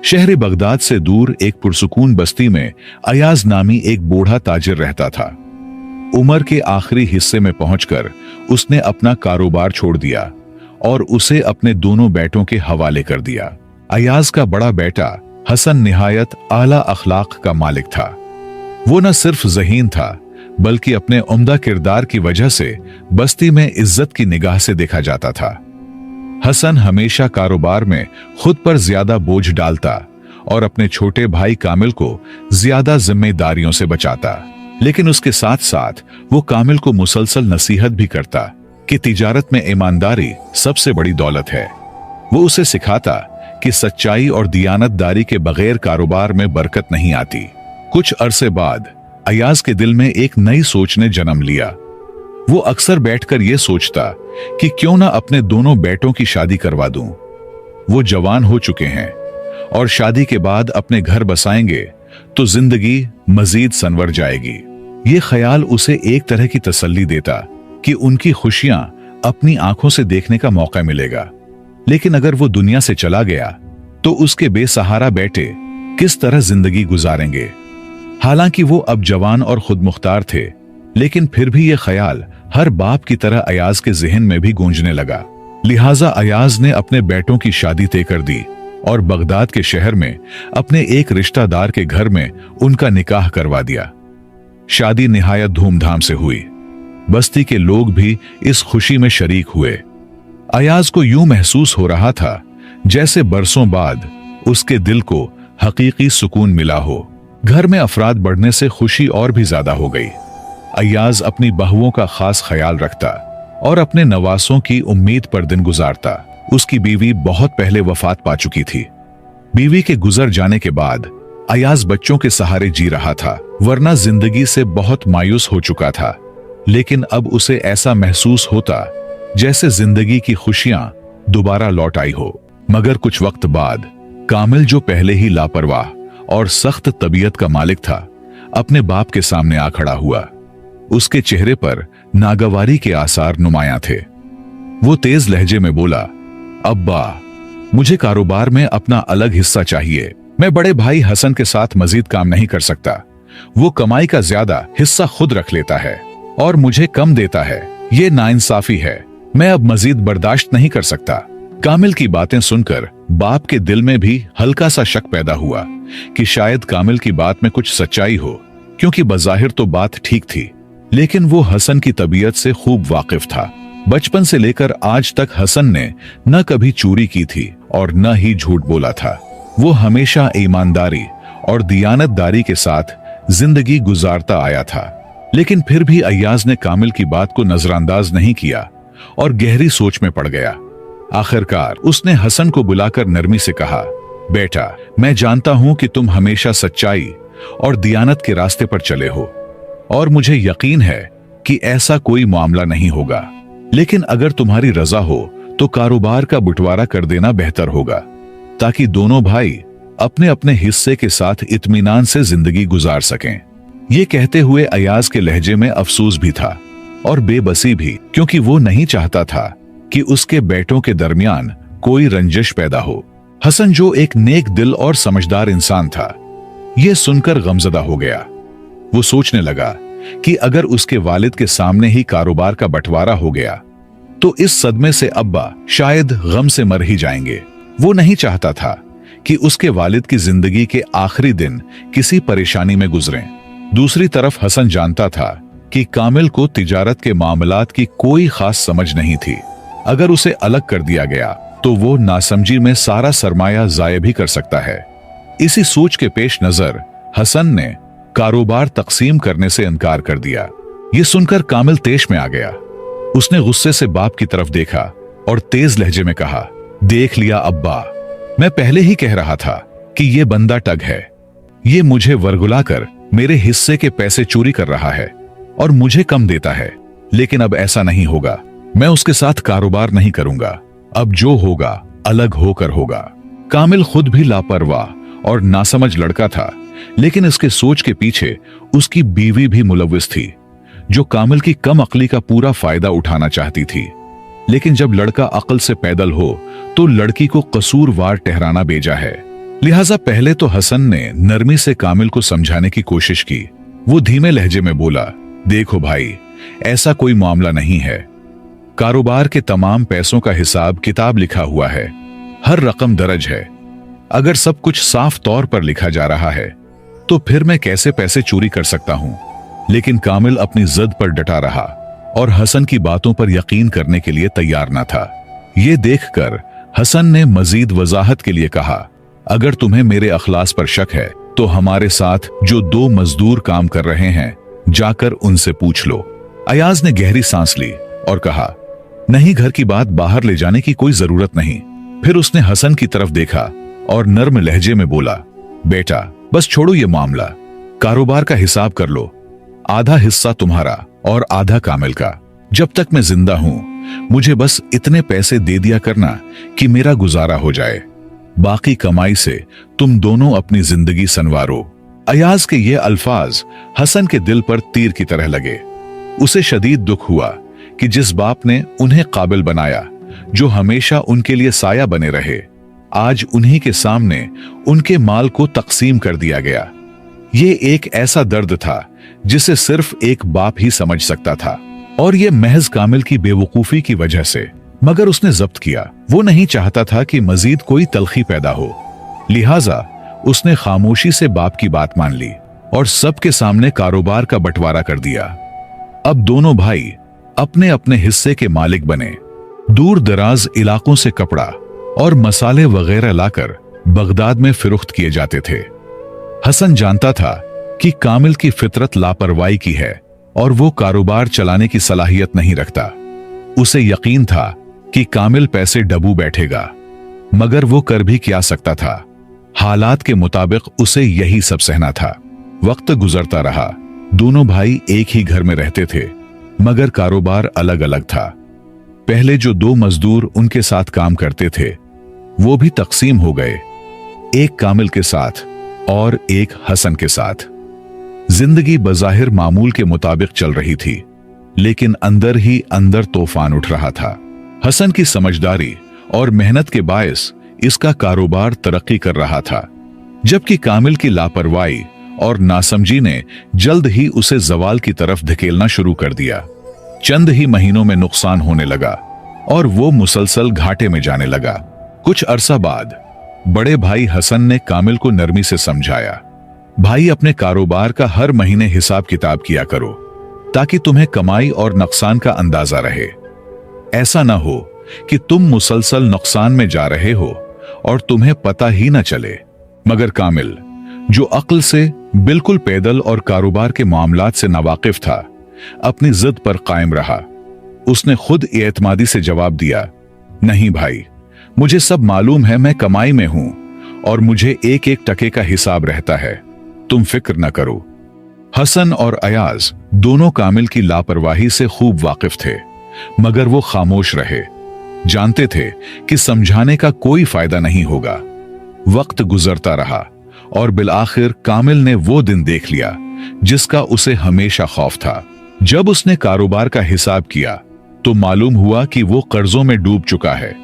शहर बगदाद से दूर एक पुरसुकून बस्ती में अयाज नामी एक बूढ़ा ताजिर रहता था। उम्र के आखिरी हिस्से में पहुंचकर उसने अपना कारोबार छोड़ दिया और उसे अपने दोनों बेटों के हवाले कर दिया। अयाज का बड़ा बेटा हसन निहायत आला अखलाक का मालिक था। वो न सिर्फ ज़हीन था बल्कि अपने उम्दा किरदार की वजह से बस्ती में इज्जत की निगाह से देखा जाता था। हसन हमेशा कारोबार में खुद पर ज्यादा बोझ डालता और अपने छोटे भाई कामिल को ज्यादा जिम्मेदारियों से बचाता, लेकिन उसके साथ साथ वो कामिल को मुसलसल नसीहत भी करता कि तिजारत में ईमानदारी सबसे बड़ी दौलत है। वो उसे सिखाता कि सच्चाई और दियानतदारी के बगैर कारोबार में बरकत नहीं आती। कुछ अरसे बाद अयाज के दिल में एक नई सोच ने जन्म लिया। वो अक्सर बैठकर यह सोचता कि क्यों ना अपने दोनों बेटों की शादी करवा दूं। वो जवान हो चुके हैं और शादी के बाद अपने घर बसाएंगे तो जिंदगी मजीद संवर जाएगी। ये ख्याल उसे एक तरह की तसल्ली देता कि उनकी खुशियां अपनी आंखों से देखने का मौका मिलेगा। लेकिन अगर वो दुनिया से चला गया तो उसके बेसहारा बेटे किस तरह जिंदगी गुजारेंगे। हालांकि वो अब जवान और खुद मुख्तार थे, लेकिन फिर भी ये ख्याल हर बाप की तरह अयाज के जहन में भी गूंजने लगा। लिहाजा अयाज ने अपने बेटों की शादी तय कर दी और बगदाद के शहर में अपने एक रिश्तेदार के घर में उनका निकाह करवा दिया। शादी निहायत धूमधाम से हुई। बस्ती के लोग भी इस खुशी में शरीक हुए। अयाज को यूं महसूस हो रहा था जैसे बरसों बाद उसके दिल को हकीकी सुकून मिला हो। घर में अफराद बढ़ने से खुशी और भी ज्यादा हो गई। अयाज अपनी बहुओं का खास ख्याल रखता और अपने नवासों की उम्मीद पर दिन गुजारता। उसकी बीवी बहुत पहले वफात पा चुकी थी। बीवी के गुजर जाने के बाद अयाज बच्चों के सहारे जी रहा था, वरना जिंदगी से बहुत मायूस हो चुका था। लेकिन अब उसे ऐसा महसूस होता जैसे जिंदगी की खुशियां दोबारा लौट आई हो। मगर कुछ वक्त बाद कामिल, जो पहले ही लापरवाह और सख्त तबीयत का मालिक था, अपने बाप के सामने आ खड़ा हुआ। उसके चेहरे पर नागवारी के आसार नुमायां थे। वो तेज लहजे में बोला, अब्बा, मुझे कारोबार में अपना अलग हिस्सा चाहिए। मैं बड़े भाई हसन के साथ मजीद काम नहीं कर सकता। वो कमाई का ज्यादा हिस्सा खुद रख लेता है और मुझे कम देता है। ये नाइंसाफी है। मैं अब मजीद बर्दाश्त नहीं कर सकता। कामिल की बातें सुनकर बाप के दिल में भी हल्का सा शक पैदा हुआ कि शायद कामिल की बात में कुछ सच्चाई हो, क्योंकि बज़ाहिर तो बात ठीक थी। लेकिन वो हसन की तबीयत से खूब वाकिफ था। बचपन से लेकर आज तक हसन ने न कभी चोरी की थी और न ही झूठ बोला था। वो हमेशा ईमानदारी और दियानतदारी के साथ जिंदगी गुजारता आया था। लेकिन फिर भी अयाज ने कामिल की बात को नजरअंदाज नहीं किया और गहरी सोच में पड़ गया। आखिरकार उसने हसन को बुलाकर नरमी से कहा, बेटा, मैं जानता हूं कि तुम हमेशा सच्चाई और दियानत के रास्ते पर चले हो और मुझे यकीन है कि ऐसा कोई मामला नहीं होगा। लेकिन अगर तुम्हारी रजा हो तो कारोबार का बंटवारा कर देना बेहतर होगा, ताकि दोनों भाई अपने अपने हिस्से के साथ इत्मीनान से जिंदगी गुजार सकें। ये कहते हुए अयाज के लहजे में अफसोस भी था और बेबसी भी, क्योंकि वो नहीं चाहता था कि उसके बेटों के दरमियान कोई रंजिश पैदा हो। हसन, जो एक नेक दिल और समझदार इंसान था, यह सुनकर गमजदा हो गया। वो सोचने लगा कि अगर उसके वालिद के सामने ही कारोबार का बंटवारा हो गया तो इस सदमे से अब्बा शायद गम से मर ही जाएंगे। वो नहीं चाहता था कि उसके वालिद की जिंदगी के आखिरी दिन किसी परेशानी में गुजरें। दूसरी तरफ हसन जानता था कि कामिल को तिजारत के मामलात की कोई खास समझ नहीं थी। अगर उसे अलग कर दिया गया तो वो नासमझी में सारा सरमाया जाया भी कर सकता है। इसी सोच के पेश नजर हसन ने कारोबार तकसीम करने से इनकार कर दिया। ये सुनकर कामिल तेश में आ गया। उसने गुस्से से बाप की तरफ देखा और तेज लहजे में कहा, देख लिया अब्बा, मैं पहले ही कह रहा था कि ये बंदा ठग है। ये मुझे वरगुलाकर मेरे हिस्से के पैसे चोरी कर रहा है और मुझे कम देता है। लेकिन अब ऐसा नहीं होगा। मैं उसके साथ कारोबार नहीं करूंगा। अब जो होगा अलग होकर होगा। कामिल खुद भी लापरवाह और नासमझ लड़का था, लेकिन इसके सोच के पीछे उसकी बीवी भी मुलव्विस थी, जो कामिल की कम अक्ली का पूरा फायदा उठाना चाहती थी। लेकिन जब लड़का अक्ल से पैदल हो तो लड़की को कसूरवार ठहराना बेजा है। लिहाजा पहले तो हसन ने नरमी से कामिल को समझाने की कोशिश की। वो धीमे लहजे में बोला, देखो भाई, ऐसा कोई मामला नहीं है। कारोबार के तमाम पैसों का हिसाब किताब लिखा हुआ है, हर रकम दर्ज है। अगर सब कुछ साफ तौर पर लिखा जा रहा है तो फिर मैं कैसे पैसे चोरी कर सकता हूं? लेकिन कामिल अपनी जिद पर डटा रहा और हसन की बातों पर यकीन करने के लिए तैयार न था। यह देखकर हसन ने मजीद वजाहत के लिए कहा, अगर तुम्हें मेरे अखलास पर शक है तो हमारे साथ जो 2 मजदूर काम कर रहे हैं, जाकर उनसे पूछ लो। अयाज ने गहरी सांस ली और कहा, नहीं, घर की बात बाहर ले जाने की कोई जरूरत नहीं। फिर उसने हसन की तरफ देखा और नर्म लहजे में बोला, बेटा, बस छोड़ो ये मामला, कारोबार का हिसाब कर लो। आधा हिस्सा तुम्हारा और आधा कामिल का। जब तक मैं जिंदा हूं, मुझे बस इतने पैसे दे दिया करना कि मेरा गुजारा हो जाए। बाकी कमाई से तुम दोनों अपनी जिंदगी संवारो। अयाज के ये अल्फाज हसन के दिल पर तीर की तरह लगे। उसे शदीद दुख हुआ कि जिस बाप ने उन्हें काबिल बनाया, जो हमेशा उनके लिए साया बने रहे, आज उन्हीं के सामने उनके माल को तकसीम कर दिया गया। ये एक ऐसा दर्द था जिसे सिर्फ एक बाप ही समझ सकता था, और ये महज कामिल की बेवकूफी की वजह से। मगर उसने जब्त किया। वो नहीं चाहता था कि मजीद कोई तलखी पैदा हो, लिहाजा उसने खामोशी से बाप की बात मान ली और सबके सामने कारोबार का बंटवारा कर दिया। अब दोनों भाई अपने अपने हिस्से के मालिक बने। दूर दराज इलाकों से कपड़ा और मसाले वगैरह लाकर बगदाद में फिरुख्त किए जाते थे। हसन जानता था कि कामिल की फितरत लापरवाही की है और वो कारोबार चलाने की सलाहियत नहीं रखता। उसे यकीन था कि कामिल पैसे डबू बैठेगा, मगर वो कर भी क्या सकता था? हालात के मुताबिक उसे यही सब सहना था। वक्त गुजरता रहा। दोनों भाई एक ही घर में रहते थे, मगर कारोबार अलग अलग था। पहले जो 2 मजदूर उनके साथ काम करते थे, वो भी तकसीम हो गए, एक कामिल के साथ और एक हसन के साथ। जिंदगी बज़ाहिर मामूल के मुताबिक चल रही थी, लेकिन अंदर ही अंदर तूफान उठ रहा था। हसन की समझदारी और मेहनत के बायस इसका कारोबार तरक्की कर रहा था, जबकि कामिल की लापरवाही और नासमझी ने जल्द ही उसे जवाल की तरफ धकेलना शुरू कर दिया। चंद ही महीनों में नुकसान होने लगा और वो मुसलसल घाटे में जाने लगा। कुछ अरसा बाद बड़े भाई हसन ने कामिल को नरमी से समझाया, भाई, अपने कारोबार का हर महीने हिसाब किताब किया करो, ताकि तुम्हें कमाई और नुकसान का अंदाजा रहे। ऐसा ना हो कि तुम मुसलसल नुकसान में जा रहे हो और तुम्हें पता ही ना चले। मगर कामिल, जो अक्ल से बिल्कुल पैदल और कारोबार के मामलात से नावाकिफ था, अपनी जिद पर कायम रहा। उसने खुद एतमादी से जवाब दिया, नहीं भाई, मुझे सब मालूम है, मैं कमाई में हूं और मुझे एक एक टके का हिसाब रहता है, तुम फिक्र न करो। हसन और अयाज दोनों कामिल की लापरवाही से खूब वाकिफ थे, मगर वो खामोश रहे। जानते थे कि समझाने का कोई फायदा नहीं होगा। वक्त गुजरता रहा और बिलाखिर कामिल ने वो दिन देख लिया जिसका उसे हमेशा खौफ था। जब उसने कारोबार का हिसाब किया तो मालूम हुआ कि वो कर्जों में डूब चुका है,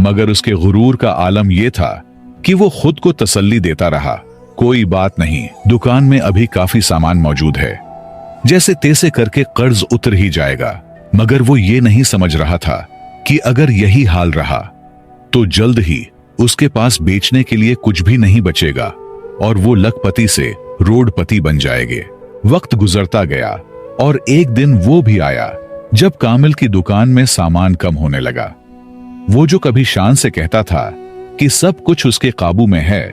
मगर उसके गुरूर का आलम यह था कि वो खुद को तसल्ली देता रहा, कोई बात नहीं, दुकान में अभी काफी सामान मौजूद है, जैसे तैसे करके कर्ज उतर ही जाएगा। मगर वो ये नहीं समझ रहा था कि अगर यही हाल रहा तो जल्द ही उसके पास बेचने के लिए कुछ भी नहीं बचेगा और वो लखपति से रोडपति बन जाएंगे। वक्त गुजरता गया और एक दिन वो भी आया जब कामिल की दुकान में सामान कम होने लगा। वो जो कभी शान से कहता था कि सब कुछ उसके काबू में है,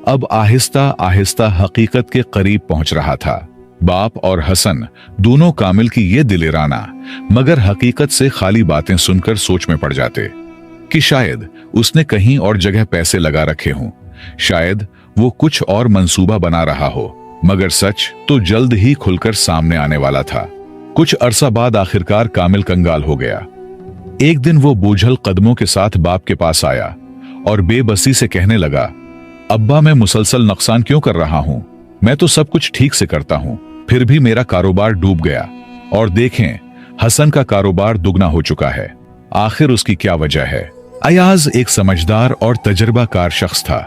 अब आहिस्ता आहिस्ता हकीकत के करीब पहुंच रहा था। बाप और हसन दोनों कामिल की ये दिलेराना मगर हकीकत से खाली बातें सुनकर सोच में पड़ जाते कि शायद उसने कहीं और जगह पैसे लगा रखे हों, शायद वो कुछ और मंसूबा बना रहा हो, मगर सच तो जल्द ही खुलकर सामने आने वाला था। कुछ अरसा बाद आखिरकार कामिल कंगाल हो गया। एक दिन वो बोझल कदमों के साथ बाप के पास आया और बेबसी से कहने लगा, अब्बा, मैं मुसलसल नुकसान क्यों कर रहा हूं? मैं तो सब कुछ ठीक से करता हूं, फिर भी मेरा कारोबार डूब गया। और देखें, हसन का कारोबार दुगना हो चुका है। आखिर उसकी क्या वजह है? अयाज एक समझदार और तजर्बाकार शख्स था।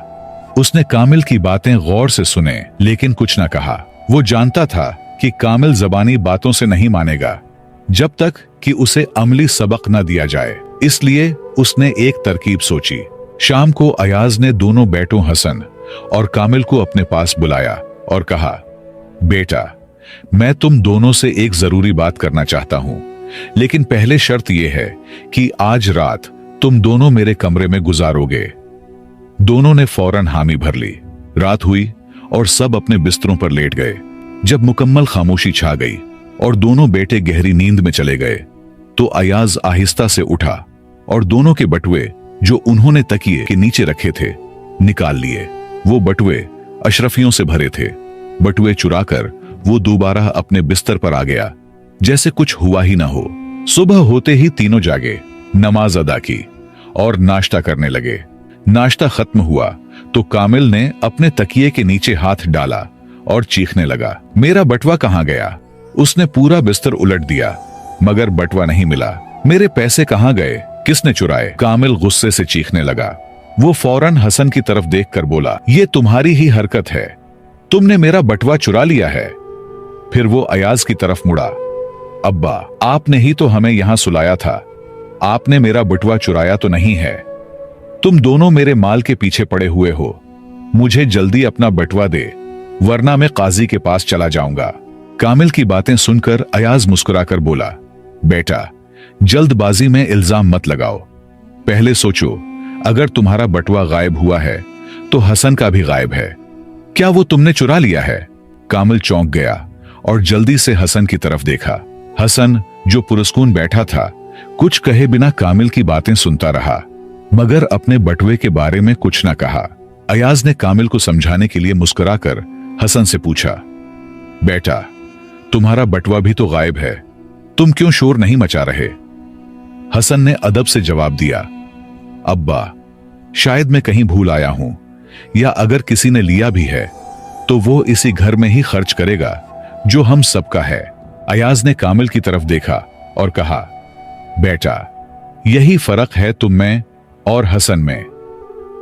उसने कामिल की बातें गौर से सुने लेकिन कुछ न कहा। वो जानता था कि कामिल जबानी बातों से नहीं मानेगा जब तक कि उसे अमली सबक न दिया जाए। इसलिए उसने एक तरकीब सोची। शाम को अयाज ने दोनों बेटों हसन और कामिल को अपने पास बुलाया और कहा, बेटा, मैं तुम दोनों से एक जरूरी बात करना चाहता हूं, लेकिन पहले शर्त यह है कि आज रात तुम दोनों मेरे कमरे में गुजारोगे। दोनों ने फौरन हामी भर ली। रात हुई और सब अपने बिस्तरों पर लेट गए। जब मुकम्मल खामोशी छा गई और दोनों बेटे गहरी नींद में चले गए तो अयाज आहिस्ता से उठा और दोनों के बटुए जो उन्होंने तकिए के नीचे रखे थे निकाल लिए। वो बटुए अशरफियों से भरे थे। बटुए चुराकर वो दोबारा अपने बिस्तर पर आ गया जैसे कुछ हुआ ही ना हो। सुबह होते ही तीनों जागे, नमाज अदा की और नाश्ता करने लगे। नाश्ता खत्म हुआ तो कामिल ने अपने तकिए के नीचे हाथ डाला और चीखने लगा, मेरा बटुआ कहां गया? उसने पूरा बिस्तर उलट दिया मगर बटुआ नहीं मिला। मेरे पैसे कहां गए? किसने चुराए? कामिल गुस्से से चीखने लगा। वो फौरन हसन की तरफ देखकर बोला, ये तुम्हारी ही हरकत है, तुमने मेरा बटुआ चुरा लिया है। फिर वो अयाज की तरफ मुड़ा, अब्बा, आपने ही तो हमें यहां सुलाया था, आपने मेरा बटुआ चुराया तो नहीं है। तुम दोनों मेरे माल के पीछे पड़े हुए हो। मुझे जल्दी अपना बटुआ दे वरना मैं काजी के पास चला जाऊंगा। कामिल की बातें सुनकर अयाज मुस्कुराकर बोला, बेटा, जल्दबाजी में इल्जाम मत लगाओ। पहले सोचो, अगर तुम्हारा बटुआ गायब हुआ है तो हसन का भी गायब है। क्या वो तुमने चुरा लिया है? कामिल चौंक गया और जल्दी से हसन की तरफ देखा। हसन जो पुरस्कून बैठा था कुछ कहे बिना कामिल की बातें सुनता रहा मगर अपने बटुए के बारे में कुछ न कहा। अयाज ने कामिल को समझाने के लिए मुस्कुराकर हसन से पूछा, बेटा, तुम्हारा बटुआ भी तो गायब है, तुम क्यों शोर नहीं मचा रहे? हसन ने अदब से जवाब दिया, अब्बा, शायद मैं कहीं भूल आया हूं या अगर किसी ने लिया भी है तो वो इसी घर में ही खर्च करेगा जो हम सबका है। अयाज ने कामिल की तरफ देखा और कहा, बेटा, यही फर्क है तुम में और हसन में।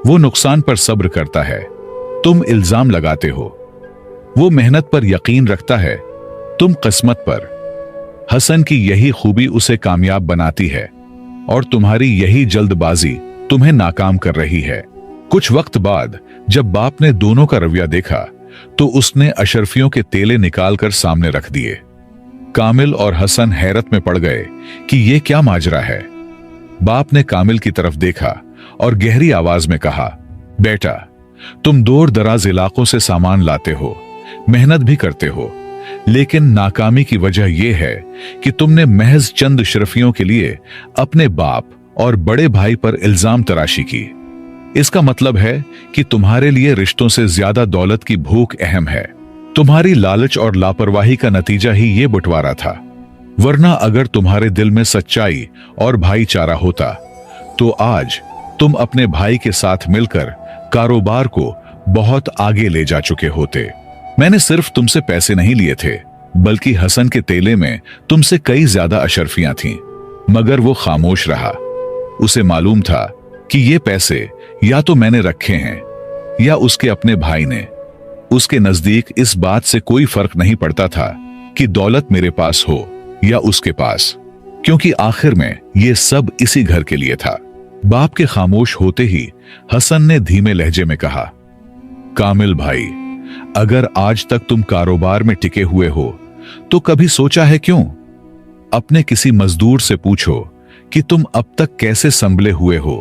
वो नुकसान पर सब्र करता है, तुम इल्जाम लगाते हो। वो मेहनत पर यकीन रखता है, तुम किस्मत पर। हसन की यही खूबी उसे कामयाब बनाती है और तुम्हारी यही जल्दबाजी तुम्हें नाकाम कर रही है। कुछ वक्त बाद जब बाप ने दोनों का रवैया देखा तो उसने अशरफियों के तेले निकालकर सामने रख दिए। कामिल और हसन हैरत में पड़ गए कि यह क्या माजरा है। बाप ने कामिल की तरफ देखा और गहरी आवाज में कहा, बेटा, तुम दूर दराज इलाकों से सामान लाते हो, मेहनत भी करते हो, लेकिन नाकामी की वजह यह है कि तुमने महज चंद शरफियों के लिए अपने बाप और बड़े भाई पर इल्जाम तराशी की। इसका मतलब है कि तुम्हारे लिए रिश्तों से ज्यादा दौलत की भूख अहम है। तुम्हारी लालच और लापरवाही का नतीजा ही ये बंटवारा था। वरना अगर तुम्हारे दिल में सच्चाई और भाईचारा होता तो आज तुम अपने भाई के साथ मिलकर कारोबार को बहुत आगे ले जा चुके होते। मैंने सिर्फ तुमसे पैसे नहीं लिए थे, बल्कि हसन के तेले में तुमसे कई ज्यादा अशरफियां थीं, मगर वो खामोश रहा। उसे मालूम था कि ये पैसे या तो मैंने रखे हैं या उसके अपने भाई ने। उसके नजदीक इस बात से कोई फर्क नहीं पड़ता था कि दौलत मेरे पास हो या उसके पास, क्योंकि आखिर में ये सब इसी घर के लिए था। बाप के खामोश होते ही हसन ने धीमे लहजे में कहा, कामिल भाई, अगर आज तक तुम कारोबार में टिके हुए हो तो कभी सोचा है क्यों? अपने किसी मजदूर से पूछो कि तुम अब तक कैसे संभले हुए हो,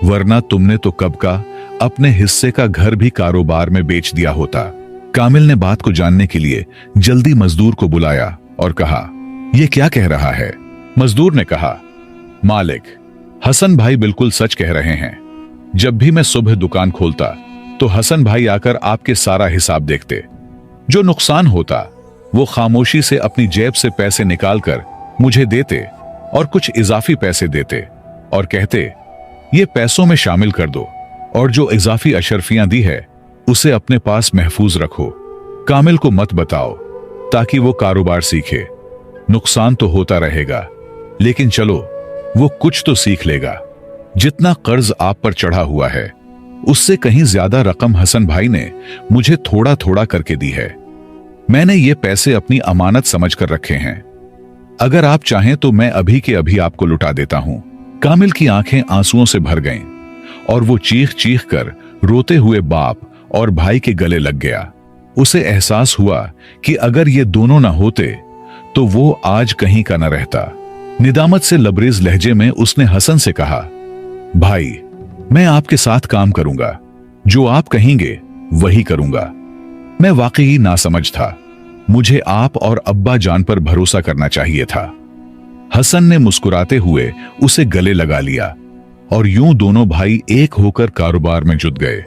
वरना तुमने तो कब का अपने हिस्से का घर भी कारोबार में बेच दिया होता। कामिल ने बात को जानने के लिए जल्दी मजदूर को बुलाया और कहा, यह क्या कह रहा है? मजदूर ने कहा, मालिक, हसन भाई बिल्कुल सच कह रहे हैं। जब भी मैं सुबह दुकान खोलता तो हसन भाई आकर आपके सारा हिसाब देखते। जो नुकसान होता वो खामोशी से अपनी जेब से पैसे निकालकर मुझे देते और कुछ इजाफी पैसे देते और कहते, ये पैसों में शामिल कर दो और जो इजाफी अशरफियां दी है उसे अपने पास महफूज रखो। कामिल को मत बताओ ताकि वो कारोबार सीखे। नुकसान तो होता रहेगा, लेकिन चलो वो कुछ तो सीख लेगा। जितना कर्ज आप पर चढ़ा हुआ है उससे कहीं ज्यादा रकम हसन भाई ने मुझे थोड़ा थोड़ा करके दी है। मैंने ये पैसे अपनी अमानत समझकर रखे हैं। अगर आप चाहें तो मैं अभी के अभी आपको लुटा देता हूं। कामिल की आंखें आंसुओं से भर गईं और वो चीख चीख कर रोते हुए बाप और भाई के गले लग गया। उसे एहसास हुआ कि अगर ये दोनों न होते तो वो आज कहीं का न रहता। निदामत से लबरेज लहजे में उसने हसन से कहा, भाई मैं आपके साथ काम करूंगा, जो आप कहेंगे वही करूंगा। मैं वाकई नासमझ था, मुझे आप और अब्बा जान पर भरोसा करना चाहिए था। हसन ने मुस्कुराते हुए उसे गले लगा लिया और यूं दोनों भाई एक होकर कारोबार में जुट गए,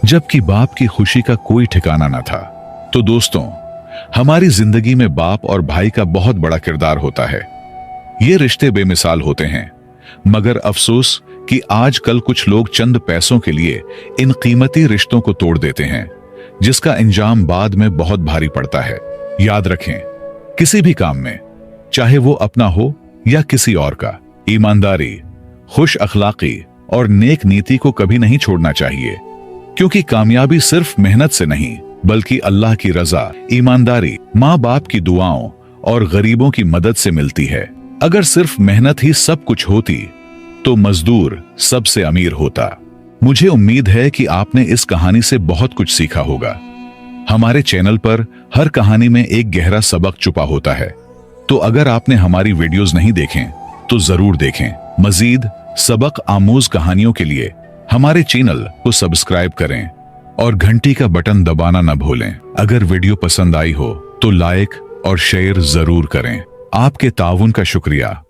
जबकि बाप की खुशी का कोई ठिकाना न था। तो दोस्तों, हमारी जिंदगी में बाप और भाई का बहुत बड़ा किरदार होता है। ये रिश्ते बेमिसाल होते हैं, मगर अफसोस कि आजकल कुछ लोग चंद पैसों के लिए इन कीमती रिश्तों को तोड़ देते हैं, जिसका अंजाम बाद में बहुत भारी पड़ता है। याद रखें, किसी भी काम में, चाहे वो अपना हो या किसी और का, ईमानदारी, खुश अखलाकी और नेक नीति को कभी नहीं छोड़ना चाहिए, क्योंकि कामयाबी सिर्फ मेहनत से नहीं बल्कि अल्लाह की रजा, ईमानदारी, माँ बाप की दुआओं और गरीबों की मदद से मिलती है। अगर सिर्फ मेहनत ही सब कुछ होती तो मजदूर सबसे अमीर होता। मुझे उम्मीद है कि आपने इस कहानी से बहुत कुछ सीखा होगा। हमारे चैनल पर हर कहानी में एक गहरा सबक छुपा होता है, तो अगर आपने हमारी वीडियोस नहीं देखें तो जरूर देखें। मजीद सबक आमूज कहानियों के लिए हमारे चैनल को सब्सक्राइब करें और घंटी का बटन दबाना न भूलें। अगर वीडियो पसंद आई हो तो लाइक और शेयर जरूर करें। आपके ताउन का शुक्रिया।